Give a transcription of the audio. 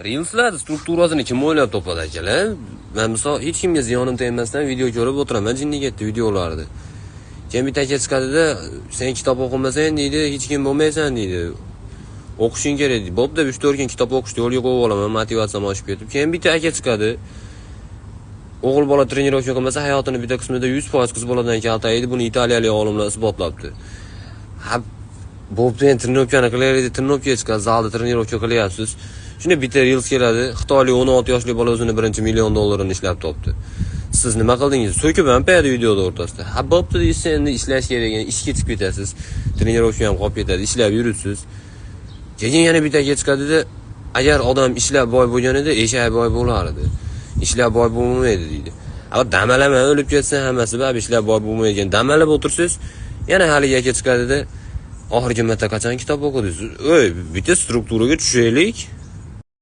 Reelslar strukturasini kim o'ylab topadi akalar? Men misol hech kimga ziyonim tegmasdan video ko'rib o'tiraman jinnigatdi videolarni. Keyin bitta aka chiqadida, sen kitob o'qimasang deydi, hech kim bo'lmaysan deydi. O'qishing kerak deydi. Bo'pti, 3-4 kun kitob o'qishni yo'lga qo'yib olaman, motivatsiyam oshib ketib. Keyin bitta aka chiqadi. O'g'il bola trenirovka qilmasa hayotini bitta qismida 100% qiz boladan kaltaydi. Buni italiyalik olimlar isbotlabdi. Ha, bo'pti, endi trenirovkani qilaylik, trenirovkaga chiqadi, zalda trenirovka qilyapsiz. Shunda bitta reels keladi. Xitoylik 16 yoshli bola o'zini $1 million ishlab topdi. Siz nima qildingiz? So'kib ham qo'yadi videoda o'rtasida. Ha, bo'pti deysiz, endi ishlash kerak, ishga chiqib ketasiz. Trenirovka ham qolib ketadi, ishlab yuribsiz. Keyin yana bitta chiqadi-da, agar odam ishlab boy bo'lganida, eshak boy bo'lardi. Ishlab boy bo'lmaydi deydi. Agar damalama o'lib ketsa hammasi bab ishlab boy bo'lmaydigan. Damalab o'tirsiz, yana haliga aka chiqadi-da, oxirgi marta qachon kitob o'qidingiz? Bitta strukturaga tushaylik.